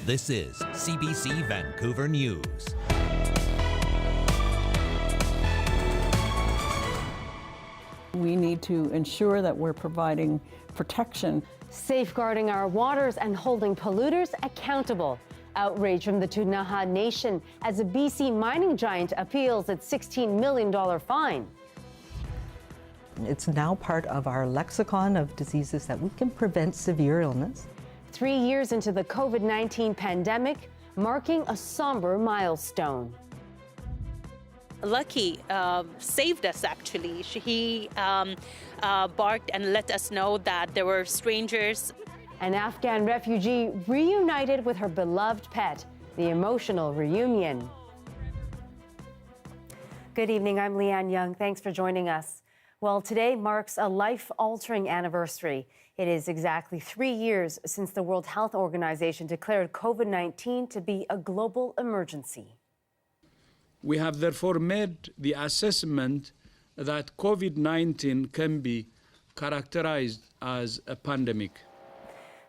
This is CBC Vancouver News. We need to ensure that we're providing protection. Safeguarding our waters and holding polluters accountable. Outrage from the Ktunaxa Nation as a BC mining giant appeals its $16 million fine. It's now part of our lexicon of diseases that we can prevent severe illness. 3 years into the COVID-19 pandemic, marking a somber milestone. Lucky saved us, actually. He barked and let us know that there were strangers. An Afghan refugee reunited with her beloved pet, the emotional reunion. Good evening, I'm Leanne Young. Thanks for joining us. Well, today marks a life-altering anniversary. It is exactly 3 years since the World Health Organization declared COVID-19 to be a global emergency. We have therefore made the assessment that COVID-19 can be characterized as a pandemic.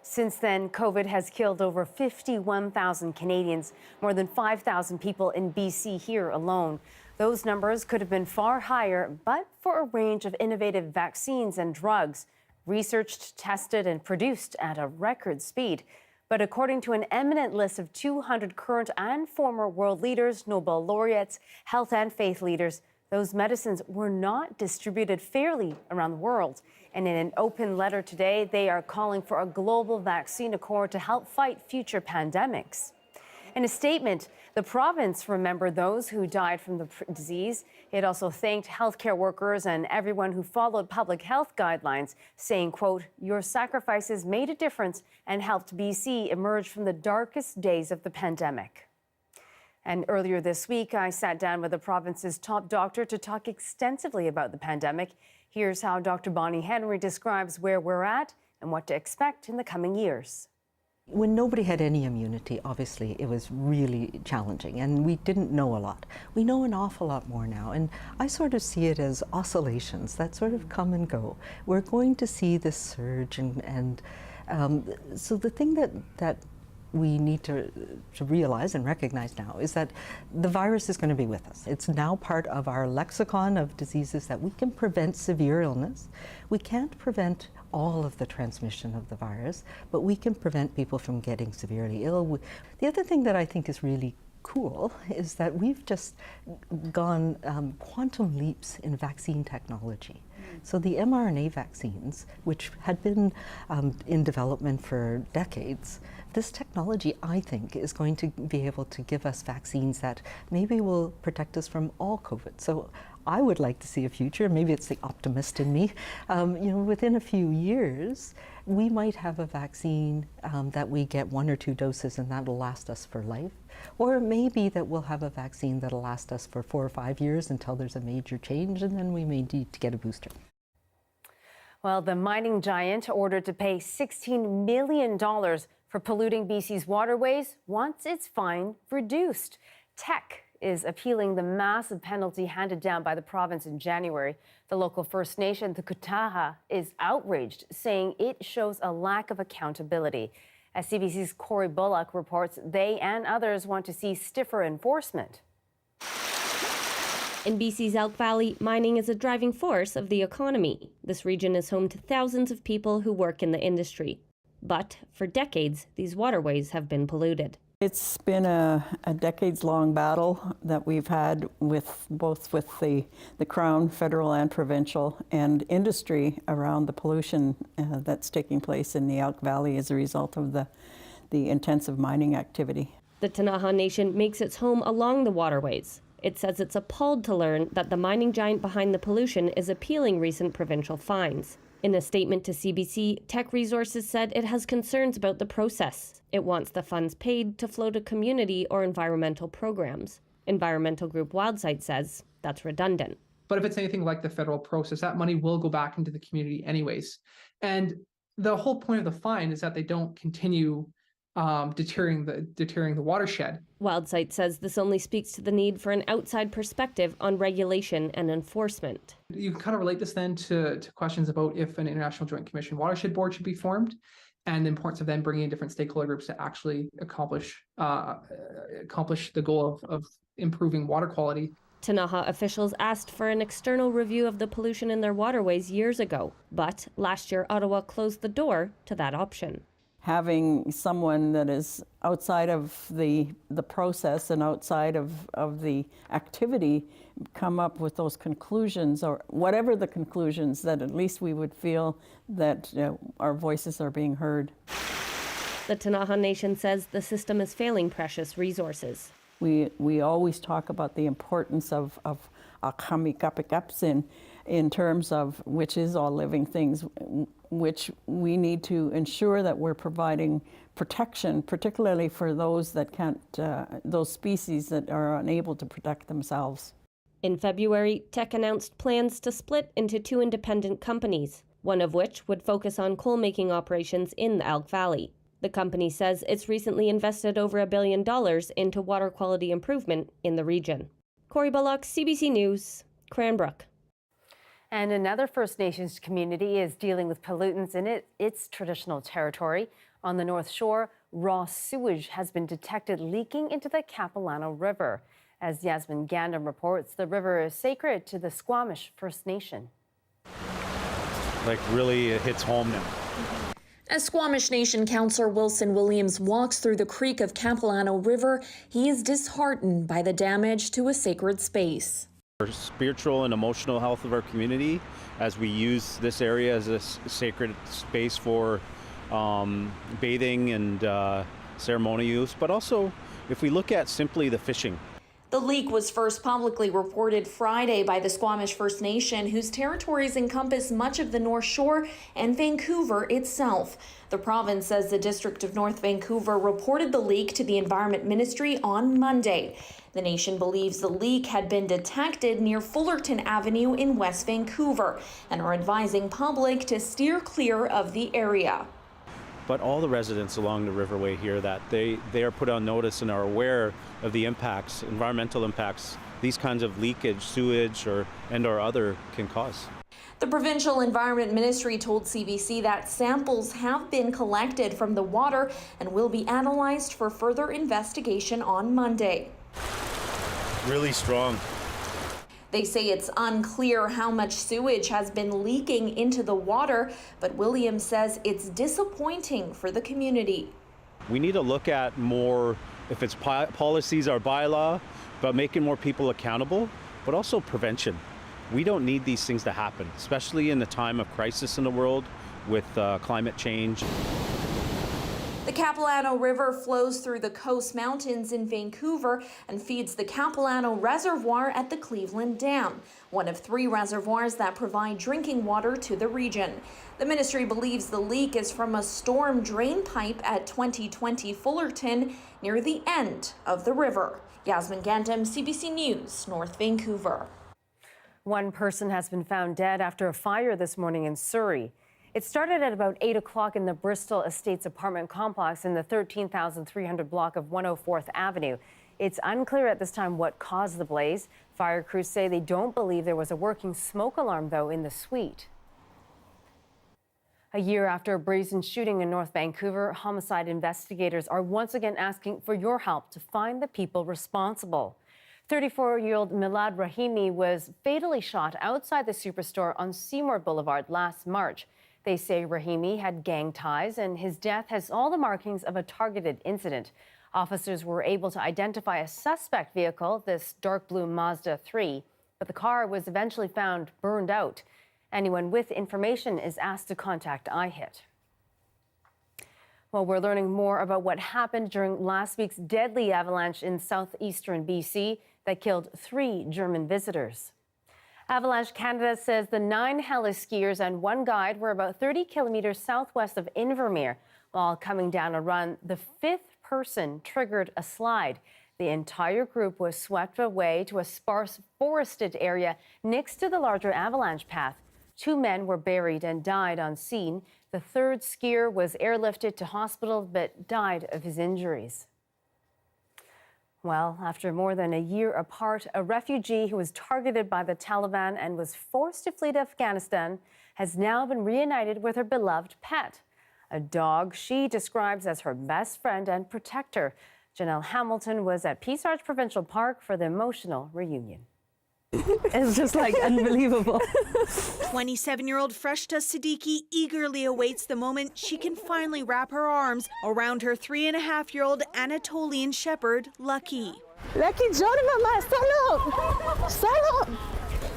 Since then, COVID has killed over 51,000 Canadians, more than 5,000 people in BC here alone. Those numbers could have been far higher, but for a range of innovative vaccines and drugs, researched, tested, and produced at a record speed. But according to an eminent list of 200 current and former world leaders, Nobel laureates, health and faith leaders, those medicines were not distributed fairly around the world. And in an open letter today, they are calling for a global vaccine accord to help fight future pandemics. In a statement, the province remembered those who died from the disease. It also thanked healthcare workers and everyone who followed public health guidelines, saying, quote, "Your sacrifices made a difference and helped BC emerge from the darkest days of the pandemic." And earlier this week, I sat down with the province's top doctor to talk extensively about the pandemic. Here's how Dr. Bonnie Henry describes where we're at and what to expect in the coming years. When nobody had any immunity, obviously, it was really challenging, and we didn't know a lot. We know an awful lot more now, and I sort of see it as oscillations that sort of come and go. We're going to see this surge, and so the thing that we need to realize and recognize now is that the virus is going to be with us. It's now part of our lexicon of diseases that we can prevent severe illness. We can't prevent all of the transmission of the virus, but we can prevent people from getting severely ill. The other thing that I think is really cool is that we've just gone quantum leaps in vaccine technology. So the mRNA vaccines, which had been in development for decades, this technology, I think, is going to be able to give us vaccines that maybe will protect us from all COVID. So I would like to see a future, maybe it's the optimist in me, within a few years, we might have a vaccine that we get 1 or 2 doses and that'll last us for life. Or maybe that we'll have a vaccine that'll last us for 4 or 5 years until there's a major change, and then we may need to get a booster. Well, the mining giant ordered to pay $16 million for polluting BC's waterways wants its fine reduced. Teck is appealing the massive penalty handed down by the province in January. The local First Nation, the Ktunaxa, is outraged, saying it shows a lack of accountability. As CBC's Corey Bullock reports, they and others want to see stiffer enforcement. In BC's Elk Valley, mining is a driving force of the economy. This region is home to thousands of people who work in the industry. But for decades, these waterways have been polluted. It's been a decades-long battle that we've had with both the Crown, federal and provincial, and industry around the pollution that's taking place in the Elk Valley as a result of the intensive mining activity. The Ktunaxa Nation makes its home along the waterways. It says it's appalled to learn that the mining giant behind the pollution is appealing recent provincial fines. In a statement to CBC, Teck Resources said it has concerns about the process. It wants the funds paid to flow to community or environmental programs. Environmental group Wildsight says that's redundant. But if it's anything like the federal process, that money will go back into the community anyways. And the whole point of the fine is that they don't continue deterring the watershed. Wildsight says this only speaks to the need for an outside perspective on regulation and enforcement. You can kind of relate this then to questions about if an International Joint Commission Watershed Board should be formed. and the importance of then bringing in different stakeholder groups to actually accomplish the goal of improving water quality. Ktunaxa officials asked for an external review of the pollution in their waterways years ago, but last year Ottawa closed the door to that option. Having someone that is outside of the process and outside of the activity come up with those conclusions, or whatever the conclusions, that at least we would feel that our voices are being heard. The Ktunaxa Nation says the system is failing precious resources. We always talk about the importance of Akamikapikapsin in terms of which is all living things, which we need to ensure that we're providing protection, particularly for those that can't, those species that are unable to protect themselves. In February, Teck announced plans to split into 2 independent companies, one of which would focus on coal-making operations in the Elk Valley. The company says it's recently invested over $1 billion into water quality improvement in the region. Corey Bullock, CBC News, Cranbrook. And another First Nations community is dealing with pollutants in its traditional territory. On the North Shore, raw sewage has been detected leaking into the Capilano River. As Yasmin Gandam reports, the river is sacred to the Squamish First Nation. Really, it hits home now. As Squamish Nation Councillor Wilson Williams walks through the creek of Capilano River, he is disheartened by the damage to a sacred space. For spiritual and emotional health of our community, as we use this area as a sacred space for bathing and ceremonial use, but also if we look at simply the fishing. The leak was first publicly reported Friday by the Squamish First Nation, whose territories encompass much of the North Shore and Vancouver itself. The province says the District of North Vancouver reported the leak to the Environment Ministry on Monday. The nation believes the leak had been detected near Fullerton Avenue in West Vancouver and are advising public to steer clear of the area. But all the residents along the riverway here, that they are put on notice and are aware of the impacts, environmental impacts, these kinds of leakage, sewage, or other can cause. The Provincial Environment Ministry told CBC that samples have been collected from the water and will be analyzed for further investigation on Monday. Really strong. They say it's unclear how much sewage has been leaking into the water, but Williams says it's disappointing for the community. We need to look at more, if it's policies or bylaw, but making more people accountable, but also prevention. We don't need these things to happen, especially in the time of crisis in the world with climate change. The Capilano River flows through the Coast Mountains in Vancouver and feeds the Capilano Reservoir at the Cleveland Dam, one of 3 reservoirs that provide drinking water to the region. The ministry believes the leak is from a storm drain pipe at 2020 Fullerton near the end of the river. Yasmin Gandam, CBC News, North Vancouver. One person has been found dead after a fire this morning in Surrey. It started at about 8 o'clock in the Bristol Estates apartment complex in the 13,300 block of 104th Avenue. It's unclear at this time what caused the blaze. Fire crews say they don't believe there was a working smoke alarm, though, in the suite. A year after a brazen shooting in North Vancouver, homicide investigators are once again asking for your help to find the people responsible. 34-year-old Milad Rahimi was fatally shot outside the Superstore on Seymour Boulevard last March. They say Rahimi had gang ties, and his death has all the markings of a targeted incident. Officers were able to identify a suspect vehicle, this dark blue Mazda 3, but the car was eventually found burned out. Anyone with information is asked to contact IHIT. Well, we're learning more about what happened during last week's deadly avalanche in southeastern BC that killed 3 German visitors. Avalanche Canada says the 9 heli-skiers and 1 guide were about 30 kilometers southwest of Invermere. While coming down a run, the 5th person triggered a slide. The entire group was swept away to a sparse forested area next to the larger avalanche path. 2 men were buried and died on scene. The 3rd skier was airlifted to hospital but died of his injuries. Well, after more than a year apart, a refugee who was targeted by the Taliban and was forced to flee to Afghanistan has now been reunited with her beloved pet. a dog she describes as her best friend and protector. Janelle Hamilton was at Peace Arch Provincial Park for the emotional reunion. It's just like unbelievable. 27-year-old Freshta Siddiqui eagerly awaits the moment she can finally wrap her arms around her 3.5-year-old Anatolian shepherd, Lucky. Lucky John, Mama, salam, salam,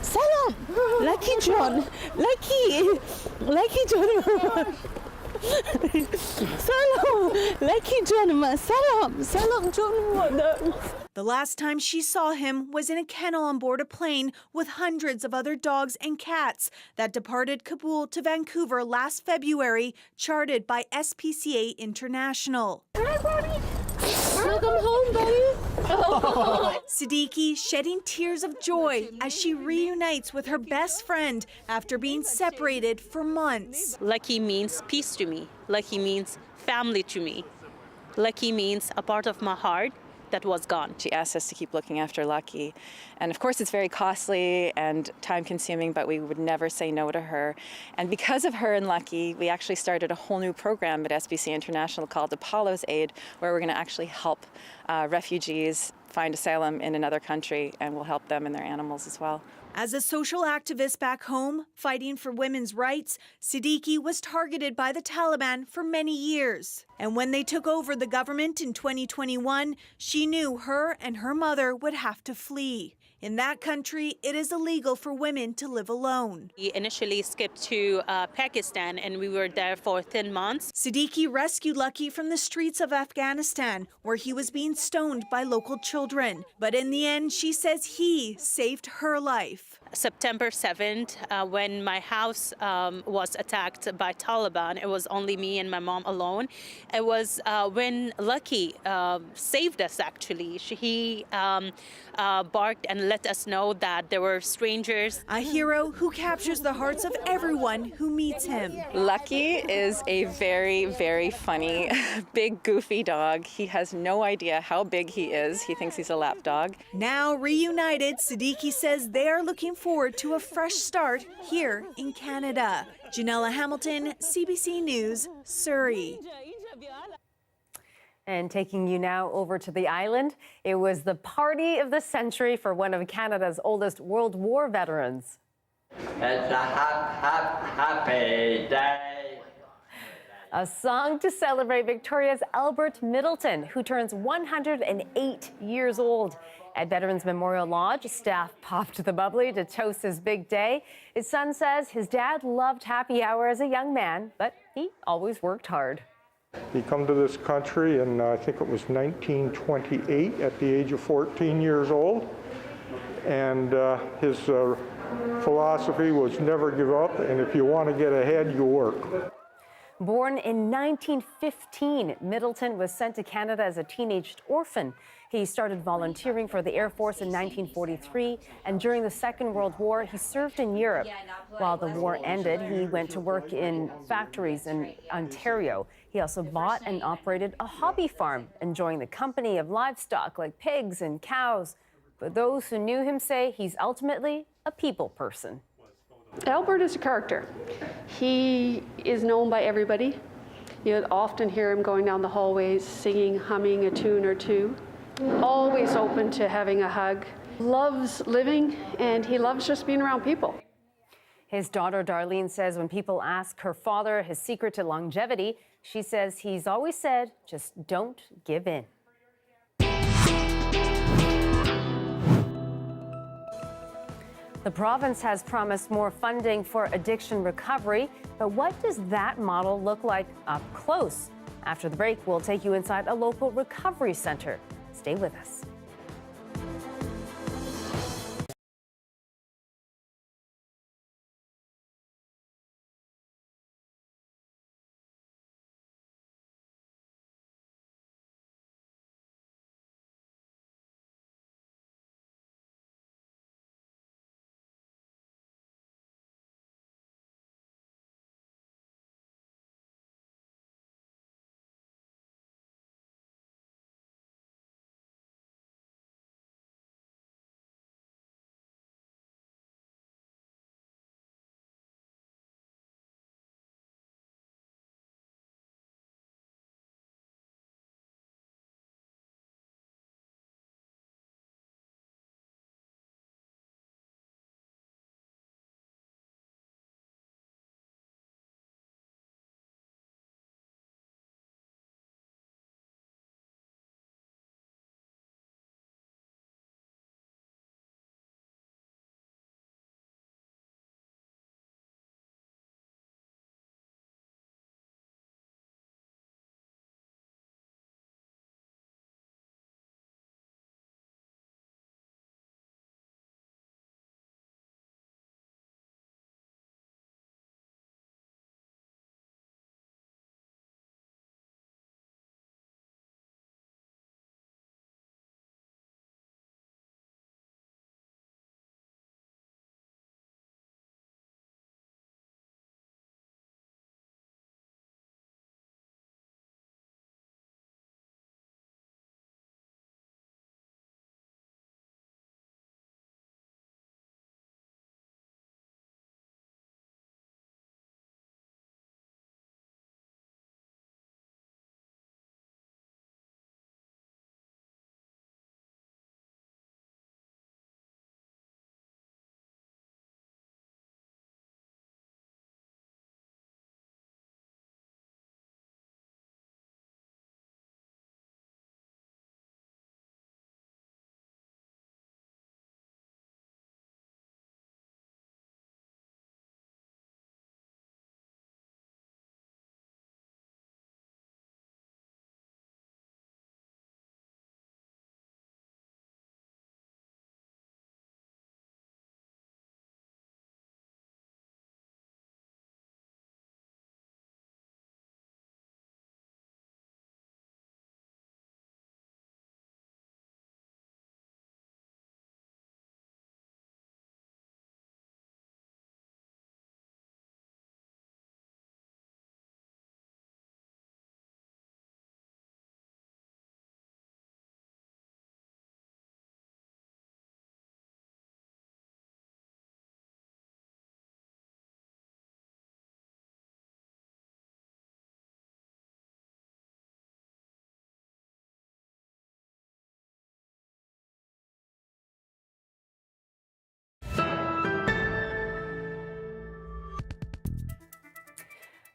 salam. Lucky John, Lucky John, Mama. Salam, Lucky John, Mama, salam, salam, John, Mama. The last time she saw him was in a kennel on board a plane with hundreds of other dogs and cats that departed Kabul to Vancouver last February, chartered by SPCA International. Welcome home, buddy. Siddiqui shedding tears of joy as she reunites with her best friend after being separated for months. Lucky means peace to me. Lucky means family to me. Lucky means a part of my heart that was gone. She asked us to keep looking after Lucky. And of course it's very costly and time consuming, but we would never say no to her. And because of her and Lucky, we actually started a whole new program at SBC International called Apollo's Aid, where we're going to actually help refugees find asylum in another country, and we'll help them and their animals as well. As a social activist back home, fighting for women's rights, Siddiqui was targeted by the Taliban for many years. And when they took over the government in 2021, she knew her and her mother would have to flee. In that country, it is illegal for women to live alone. We initially skipped to Pakistan, and we were there for 10 months. Siddiqui rescued Lucky from the streets of Afghanistan, where he was being stoned by local children. But in the end, she says he saved her life. September 7th, when my house was attacked by Taliban, it was only me and my mom alone. It was when Lucky saved us, actually. He barked and let us know that there were strangers. A hero who captures the hearts of everyone who meets him. Lucky is a very, very funny, big, goofy dog. He has no idea how big he is. He thinks he's a lap dog. Now reunited, Siddiqui says they are looking forward to a fresh start here in Canada. Janella Hamilton, CBC News, Surrey. And taking you now over to the island, it was the party of the century for one of Canada's oldest World War veterans. It's a happy day. A song to celebrate Victoria's Albert Middleton, who turns 108 years old. At Veterans Memorial Lodge, staff popped the bubbly to toast his big day. His son says his dad loved happy hour as a young man, but he always worked hard. He come to this country in, I think it was 1928, at the age of 14 years old. And his philosophy was never give up, and if you want to get ahead, you work. Born in 1915, Middleton was sent to Canada as a teenage orphan. He started volunteering for the Air Force in 1943, and during the Second World War, he served in Europe. While the war ended, he went to work in factories in Ontario. He also bought and operated a hobby farm, enjoying the company of livestock like pigs and cows. But those who knew him say he's ultimately a people person. Albert is a character. He is known by everybody. You'll often hear him going down the hallways, singing, humming a tune or two. Always open to having a hug. Loves living, and he loves just being around people. His daughter Darlene says when people ask her father his secret to longevity, she says he's always said, just don't give in. The province has promised more funding for addiction recovery, but what does that model look like up close? After the break, we'll take you inside a local recovery center. Stay with us.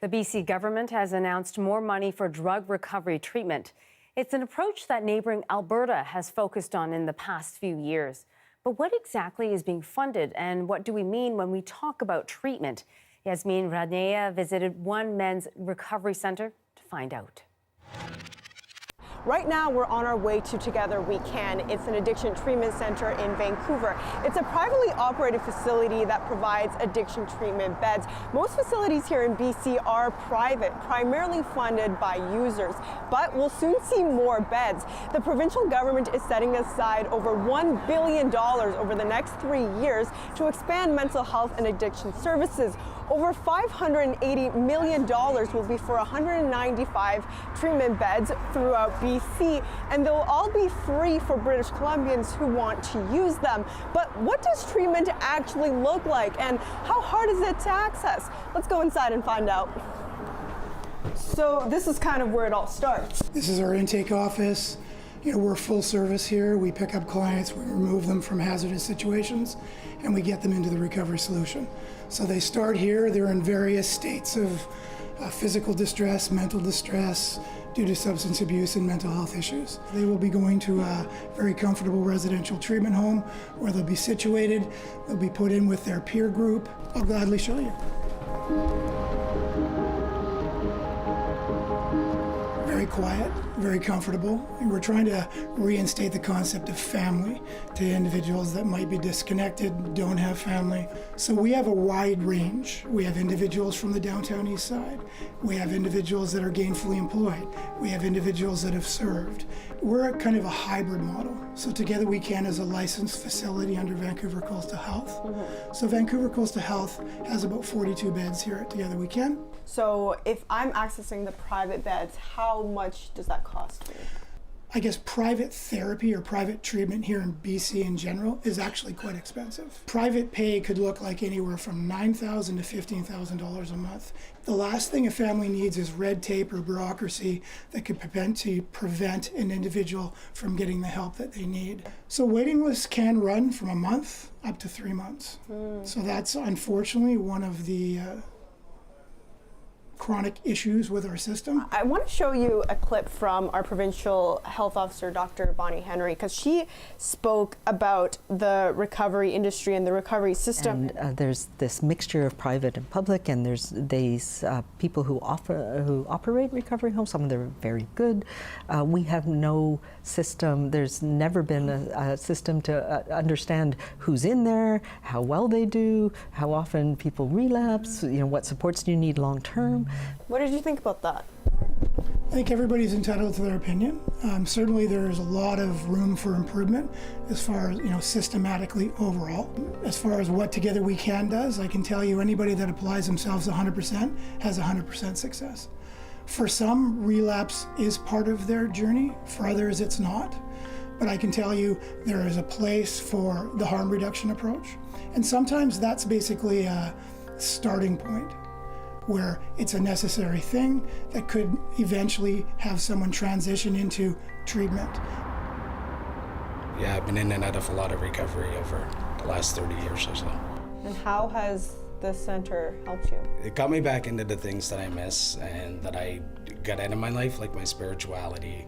The BC government has announced more money for drug recovery treatment. It's an approach that neighboring Alberta has focused on in the past few years. But what exactly is being funded, and what do we mean when we talk about treatment? Yasmin Ranea visited one men's recovery centre to find out. Right now, we're on our way to Together We Can. It's an addiction treatment center in Vancouver. It's a privately operated facility that provides addiction treatment beds. Most facilities here in BC are private, primarily funded by users, but we'll soon see more beds. The provincial government is setting aside over $1 billion over the next 3 years to expand mental health and addiction services. Over $580 million will be for 195 treatment beds throughout BC, and they'll all be free for British Columbians who want to use them. But what does treatment actually look like, and how hard is it to access? Let's go inside and find out. So this is kind of where it all starts. This is our intake office. We're full service here. We pick up clients, we remove them from hazardous situations, and we get them into the recovery solution. So they start here. They're in various states of physical distress, mental distress, due to substance abuse and mental health issues. They will be going to a very comfortable residential treatment home where they'll be situated. They'll be put in with their peer group. I'll gladly show you. Very quiet, very comfortable. And we're trying to reinstate the concept of family to individuals that might be disconnected, don't have family. So we have a wide range. We have individuals from the downtown east side. We have individuals that are gainfully employed. We have individuals that have served. We're a kind of a hybrid model. So Together We Can is a licensed facility under Vancouver Coastal Health. So Vancouver Coastal Health has about 42 beds here at Together We Can. So if I'm accessing the private beds, how much does that cost me? I guess private therapy or private treatment here in BC in general is actually quite expensive. Private pay could look like anywhere from $9,000 to $15,000 a month. The last thing a family needs is red tape or bureaucracy that could prevent an individual from getting the help that they need. So waiting lists can run from a month up to 3 months. So that's unfortunately one of the chronic issues with our system. I want to show you a clip from our provincial health officer, Dr. Bonnie Henry, because she spoke about the recovery industry and the recovery system. And there's this mixture of private and public, and there's these people who operate recovery homes. Some of them are very good. We have no system. There's never been a system to understand who's in there, how well they do, how often people relapse. What supports do you need long term. What did you think about that? I think everybody's entitled to their opinion. Certainly there's a lot of room for improvement as far as, systematically overall. As far as what Together We Can does, I can tell you anybody that applies themselves 100% has 100% success. For some, relapse is part of their journey. For others, it's not. But I can tell you there is a place for the harm reduction approach. And sometimes that's basically a starting point, where it's a necessary thing that could eventually have someone transition into treatment. Yeah, I've been in and out of a lot of recovery over the last 30 years or so. And how has the center helped you? It got me back into the things that I miss and that I got out of my life, like my spirituality.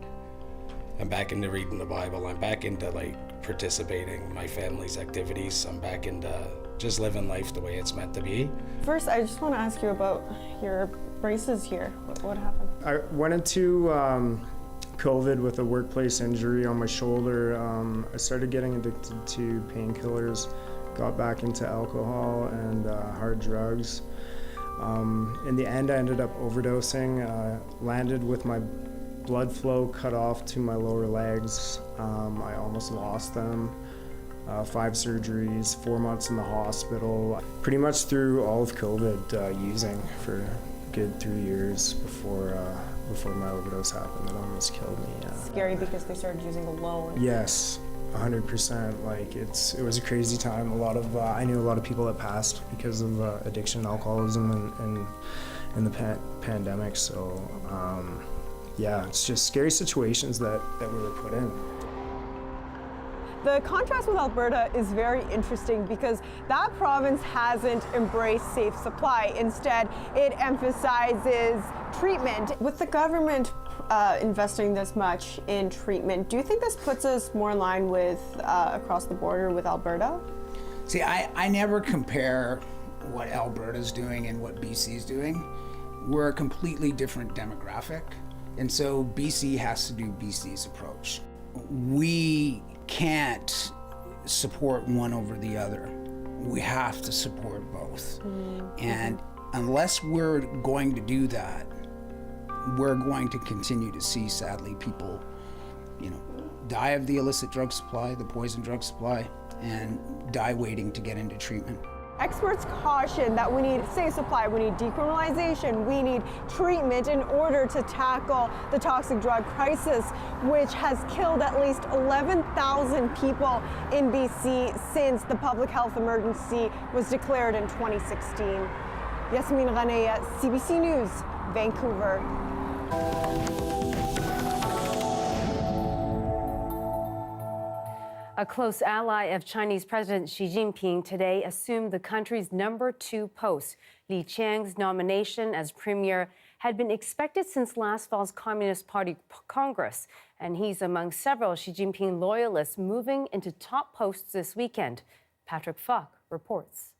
I'm back into reading the Bible. I'm back into participating in my family's activities. I'm back into just living life the way it's meant to be. First, I just want to ask you about your braces here. What happened? I went into COVID with a workplace injury on my shoulder. I started getting addicted to painkillers, got back into alcohol and hard drugs. In the end, I ended up overdosing, landed with my blood flow cut off to my lower legs. I almost lost them. 5 surgeries, 4 months in the hospital. Pretty much through all of COVID, using for a good 3 years before my overdose happened. It almost killed me. Scary because they started using alone. Yes, 100%. It was a crazy time. I knew a lot of people that passed because of addiction and alcoholism and the pandemic. So yeah, it's just scary situations that we were put in. The contrast with Alberta is very interesting because that province hasn't embraced safe supply. Instead, it emphasizes treatment. With the government investing this much in treatment, do you think this puts us more in line with across the border with Alberta? See, I never compare what Alberta's doing and what BC's doing. We're a completely different demographic, and so BC has to do BC's approach. We can't support one over the other. We have to support both. And unless we're going to do that, we're going to continue to see, sadly, people, die of the illicit drug supply, the poison drug supply, and die waiting to get into treatment. Experts caution that we need safe supply, we need decriminalization, we need treatment in order to tackle the toxic drug crisis, which has killed at least 11,000 people in BC since the public health emergency was declared in 2016. Yasmin Ghanaya, CBC News, Vancouver. A close ally of Chinese President Xi Jinping today assumed the country's #2 post. Li Qiang's nomination as premier had been expected since last fall's Communist Party Congress, and he's among several Xi Jinping loyalists moving into top posts this weekend. Patrick Falk reports.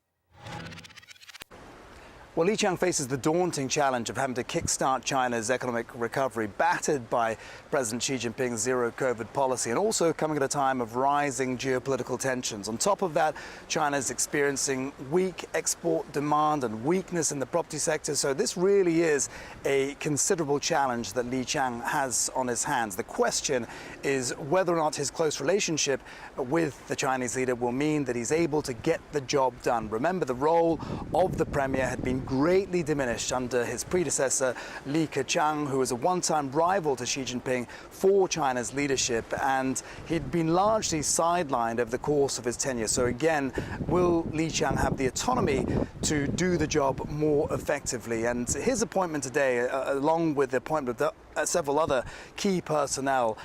Well, Li Qiang faces the daunting challenge of having to kickstart China's economic recovery, battered by President Xi Jinping's zero-COVID policy, and also coming at a time of rising geopolitical tensions. On top of that, China is experiencing weak export demand and weakness in the property sector. So this really is a considerable challenge that Li Qiang has on his hands. The question is whether or not his close relationship with the Chinese leader will mean that he's able to get the job done. Remember, the role of the premier had been greatly diminished under his predecessor, Li Keqiang, who was a one-time rival to Xi Jinping for China's leadership, and he'd been largely sidelined over the course of his tenure. So again, will Li Qiang have the autonomy to do the job more effectively? And his appointment today, along with the appointment of several other key personnel,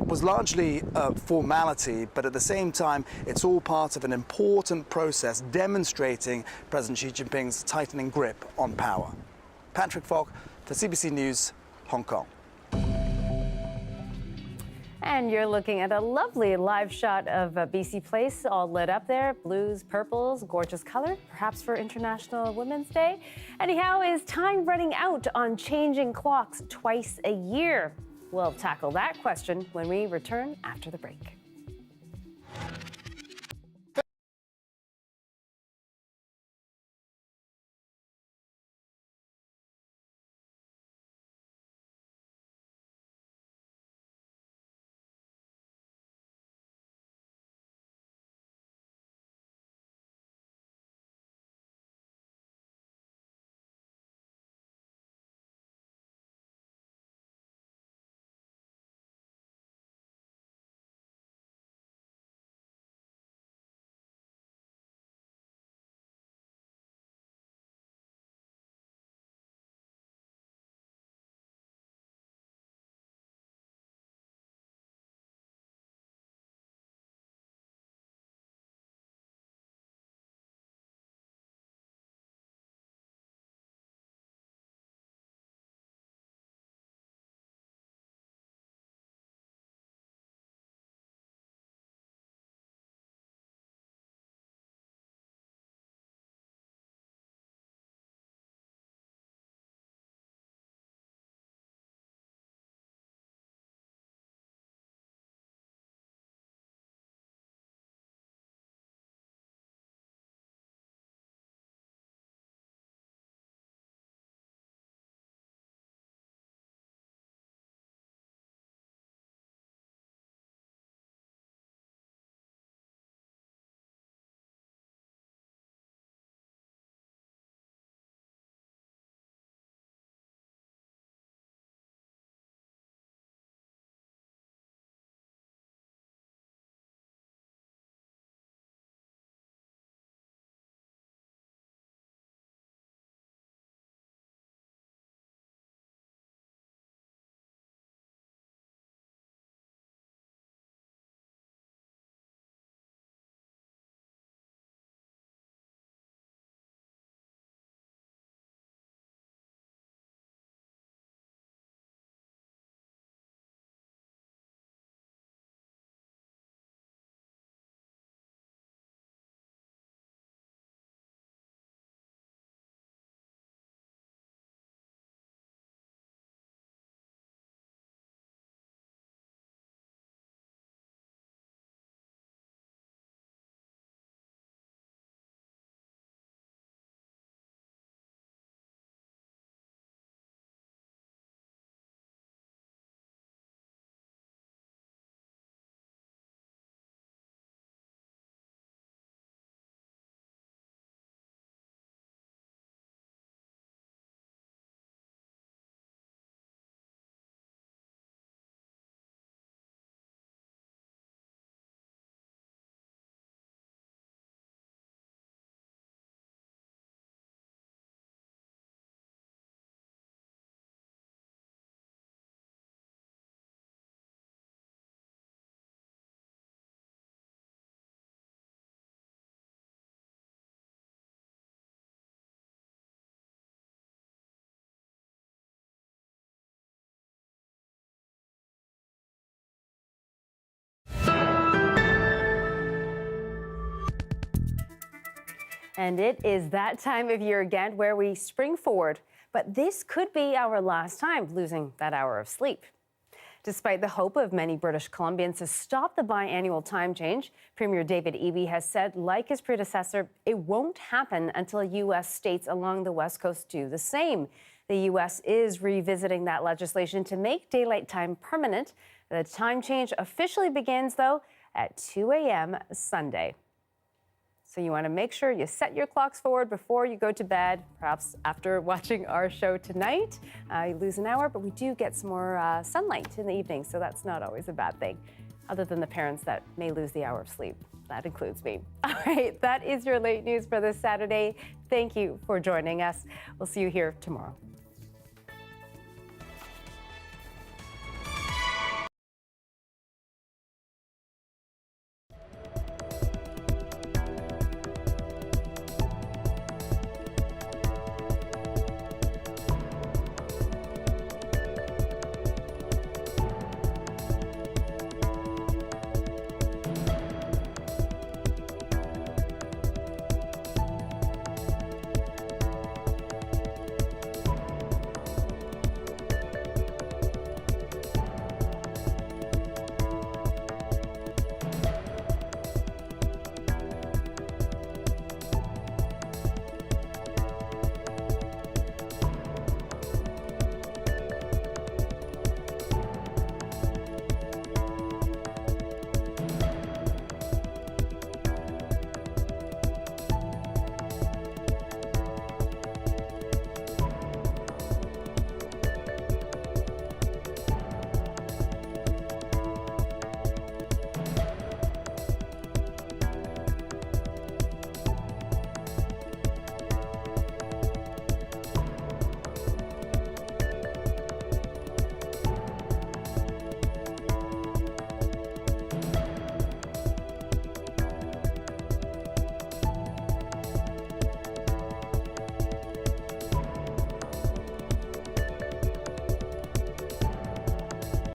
was largely a formality, but at the same time, it's all part of an important process demonstrating President Xi Jinping's tightening grip on power. Patrick Falk for CBC News, Hong Kong. And you're looking at a lovely live shot of BC Place, all lit up there. Blues, purples, gorgeous color, perhaps for International Women's Day. Anyhow, is time running out on changing clocks twice a year? We'll tackle that question when we return after the break. And it is that time of year again where we spring forward. But this could be our last time losing that hour of sleep. Despite the hope of many British Columbians to stop the biannual time change, Premier David Eby has said, like his predecessor, it won't happen until U.S. states along the West Coast do the same. The U.S. is revisiting that legislation to make daylight time permanent. The time change officially begins, though, at 2 a.m. Sunday. So you want to make sure you set your clocks forward before you go to bed, perhaps after watching our show tonight. You lose an hour, but we do get some more sunlight in the evening, so that's not always a bad thing, other than the parents that may lose the hour of sleep. That includes me. All right, that is your late news for this Saturday. Thank you for joining us. We'll see you here tomorrow.